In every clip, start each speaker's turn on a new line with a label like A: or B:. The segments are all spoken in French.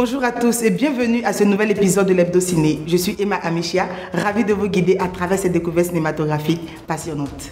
A: Bonjour à tous et bienvenue à ce nouvel épisode de l'Hebdo Ciné. Je suis Emma Amichia, ravie de vous guider à travers ces découvertes cinématographiques passionnantes.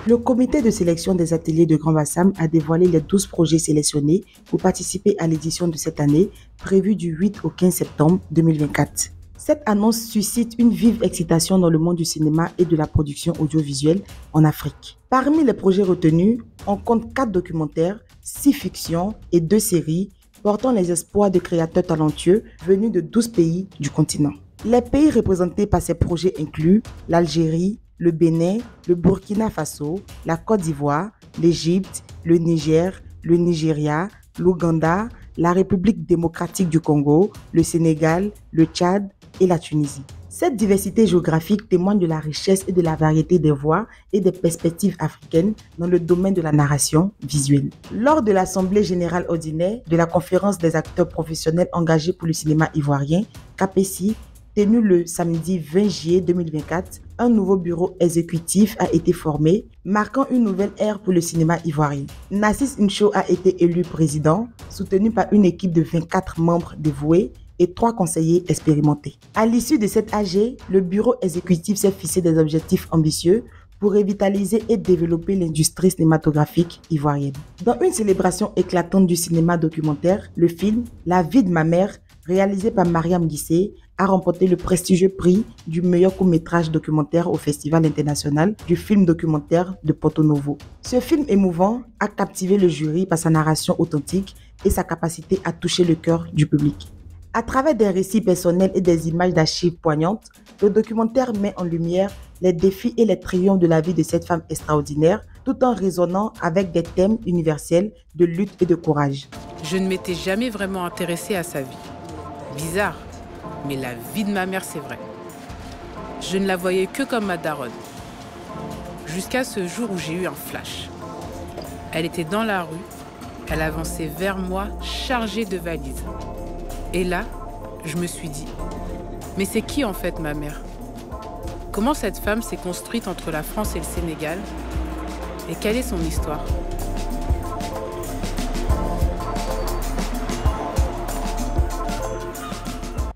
A: Le comité de sélection des ateliers de Grand Bassam a dévoilé les 12 projets sélectionnés pour participer à l'édition de cette année, prévue du 8 au 15 septembre 2024. Cette annonce suscite une vive excitation dans le monde du cinéma et de la production audiovisuelle en Afrique. Parmi les projets retenus, on compte 4 documentaires, 6 fictions et 2 séries portant les espoirs de créateurs talentueux venus de 12 pays du continent. Les pays représentés par ces projets incluent l'Algérie, le Bénin, le Burkina Faso, la Côte d'Ivoire, l'Égypte, le Niger, le Nigeria, l'Ouganda, la République démocratique du Congo, le Sénégal, le Tchad et la Tunisie. Cette diversité géographique témoigne de la richesse et de la variété des voix et des perspectives africaines dans le domaine de la narration visuelle. Lors de l'Assemblée générale ordinaire de la Conférence des acteurs professionnels engagés pour le cinéma ivoirien, KPCI, tenue le samedi 20 juillet 2024, un nouveau bureau exécutif a été formé, marquant une nouvelle ère pour le cinéma ivoirien. Nassis Ncho a été élu président, soutenu par une équipe de 24 membres dévoués et 3 conseillers expérimentés. À l'issue de cette AG, le bureau exécutif s'est fixé des objectifs ambitieux pour revitaliser et développer l'industrie cinématographique ivoirienne. Dans une célébration éclatante du cinéma documentaire, le film La vie de ma mère, réalisé par Mariam Guissé, a remporté le prestigieux prix du meilleur court-métrage documentaire au Festival international du film documentaire de Porto Novo. Ce film émouvant a captivé le jury par sa narration authentique et sa capacité à toucher le cœur du public. À travers des récits personnels et des images d'archives poignantes, le documentaire met en lumière les défis et les triomphes de la vie de cette femme extraordinaire, tout en résonnant avec des thèmes universels de lutte et de courage.
B: Je ne m'étais jamais vraiment intéressée à sa vie. Bizarre, mais la vie de ma mère, c'est vrai. Je ne la voyais que comme ma daronne. Jusqu'à ce jour où j'ai eu un flash. Elle était dans la rue, elle avançait vers moi, chargée de valises. Et là, je me suis dit, mais c'est qui en fait ma mère? Comment cette femme s'est construite entre la France et le Sénégal? Et quelle est son histoire?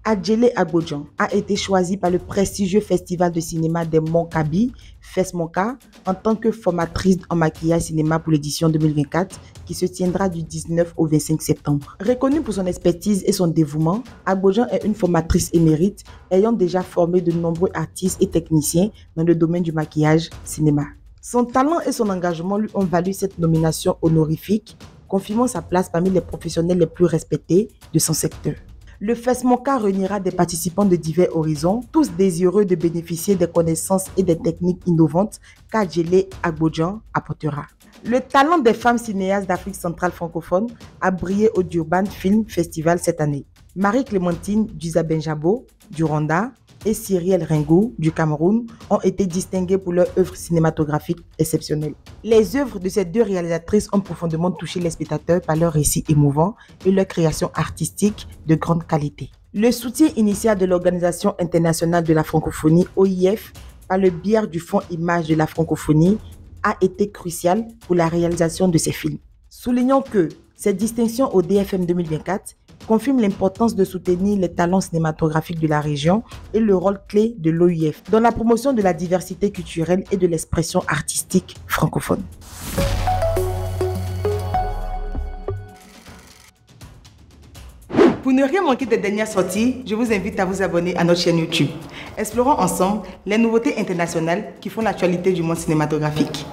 A: Adjelé Agbodjan a été choisie par le prestigieux festival de cinéma des Monts Kaby, FESMONCA, en tant que formatrice en maquillage cinéma pour l'édition 2024 qui se tiendra du 19 au 25 septembre. Reconnue pour son expertise et son dévouement, Agbodjan est une formatrice émérite ayant déjà formé de nombreux artistes et techniciens dans le domaine du maquillage cinéma. Son talent et son engagement lui ont valu cette nomination honorifique, confirmant sa place parmi les professionnels les plus respectés de son secteur. Le FESMONCA réunira des participants de divers horizons, tous désireux de bénéficier des connaissances et des techniques innovantes qu'Adjelé Agbodjan apportera. Le talent des femmes cinéastes d'Afrique centrale francophone a brillé au Durban Film Festival cette année. Marie-Clémentine Duzabenjabo du Rwanda et Cyrielle Ringou du Cameroun ont été distinguées pour leurs œuvres cinématographiques exceptionnelles. Les œuvres de ces 2 réalisatrices ont profondément touché les spectateurs par leurs récits émouvants et leur création artistique de grande qualité. Le soutien initial de l'Organisation internationale de la francophonie, OIF, par le biais du Fonds Images de la francophonie, a été crucial pour la réalisation de ces films. Soulignons que cette distinction au DFM 2024 confirme l'importance de soutenir les talents cinématographiques de la région et le rôle clé de l'OIF dans la promotion de la diversité culturelle et de l'expression artistique francophone. Pour ne rien manquer des dernières sorties, je vous invite à vous abonner à notre chaîne YouTube. Explorons ensemble les nouveautés internationales qui font l'actualité du monde cinématographique.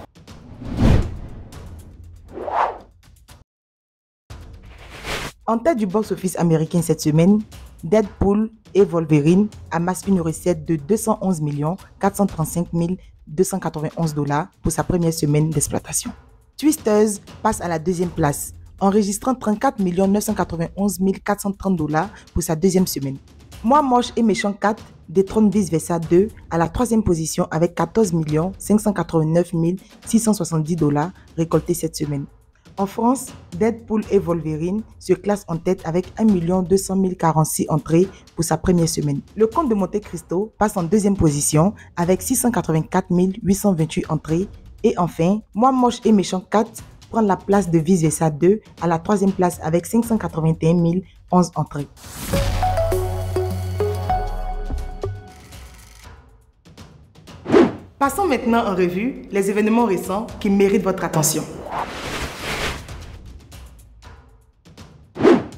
A: En tête du box-office américain cette semaine, Deadpool et Wolverine amassent une recette de 211 435 291 $ pour sa première semaine d'exploitation. Twisters passe à la 2e place, enregistrant 34 991 430 $ pour sa 2e semaine. Moi moche et méchant 4 détrône Vice Versa 2 à la 3e position avec 14 589 670 $ récoltés cette semaine. En France, Deadpool et Wolverine se classent en tête avec 1 200 046 entrées pour sa première semaine. Le Comte de Monte Cristo passe en 2e position avec 684 828 entrées. Et enfin, Moi moche et méchant 4 prend la place de Vice Versa 2 à la 3e place avec 581 011 entrées. Passons maintenant en revue les événements récents qui méritent votre attention.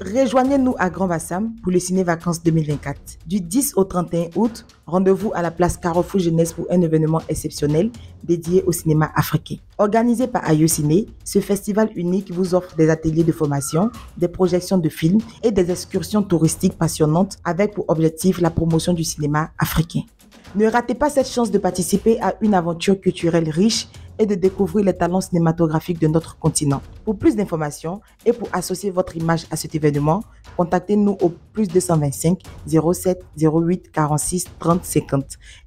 A: Rejoignez-nous à Grand Bassam pour le Ciné-Vacances 2024. Du 10 au 31 août, rendez-vous à la place Carrefour Jeunesse pour un événement exceptionnel dédié au cinéma africain. Organisé par Ayo Ciné, ce festival unique vous offre des ateliers de formation, des projections de films et des excursions touristiques passionnantes avec pour objectif la promotion du cinéma africain. Ne ratez pas cette chance de participer à une aventure culturelle riche et de découvrir les talents cinématographiques de notre continent. Pour plus d'informations et pour associer votre image à cet événement, contactez-nous au plus 225 07 08 46 30 50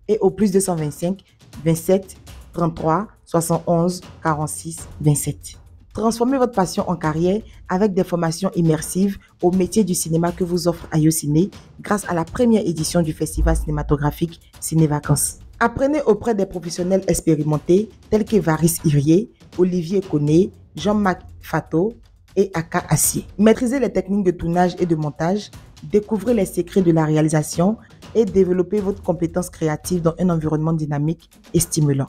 A: et au plus 225 27 33 71 46 27. Transformez votre passion en carrière avec des formations immersives au métier du cinéma que vous offre Ayo Ciné grâce à la première édition du festival cinématographique Ciné-Vacances. Apprenez auprès des professionnels expérimentés tels qu'Évariste Irier, Olivier Koné, Jean-Marc Fato et Aka Assier. Maîtrisez les techniques de tournage et de montage, découvrez les secrets de la réalisation et développez votre compétence créative dans un environnement dynamique et stimulant.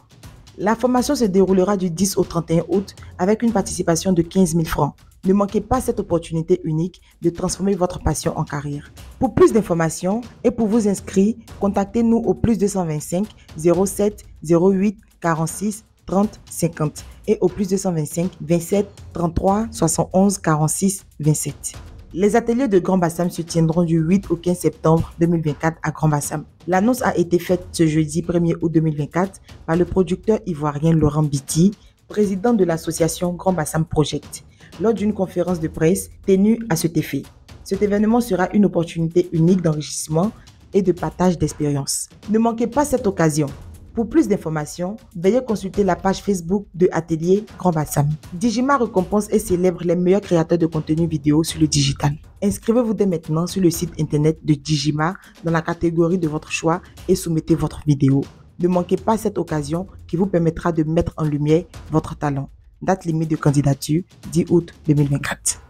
A: La formation se déroulera du 10 au 31 août avec une participation de 15 000 francs. Ne manquez pas cette opportunité unique de transformer votre passion en carrière. Pour plus d'informations et pour vous inscrire, contactez-nous au plus 225 07 08 46 30 50 et au plus 225 27 33 71 46 27. Les ateliers de Grand Bassam se tiendront du 8 au 15 septembre 2024 à Grand Bassam. L'annonce a été faite ce jeudi 1er août 2024 par le producteur ivoirien Laurent Biti, président de l'association Grand Bassam Project, lors d'une conférence de presse tenue à cet effet. Cet événement sera une opportunité unique d'enrichissement et de partage d'expériences. Ne manquez pas cette occasion. Pour plus d'informations, veuillez consulter la page Facebook de Atelier Grand Bassam. Digima récompense et célèbre les meilleurs créateurs de contenu vidéo sur le digital. Inscrivez-vous dès maintenant sur le site internet de Digima dans la catégorie de votre choix et soumettez votre vidéo. Ne manquez pas cette occasion qui vous permettra de mettre en lumière votre talent. Date limite de candidature 10 août 2024.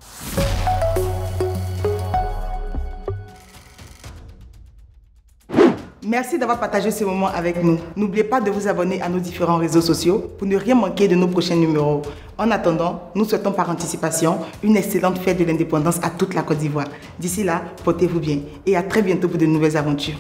A: Merci d'avoir partagé ce moment avec nous. N'oubliez pas de vous abonner à nos différents réseaux sociaux pour ne rien manquer de nos prochains numéros. En attendant, nous souhaitons par anticipation une excellente fête de l'indépendance à toute la Côte d'Ivoire. D'ici là, portez-vous bien et à très bientôt pour de nouvelles aventures.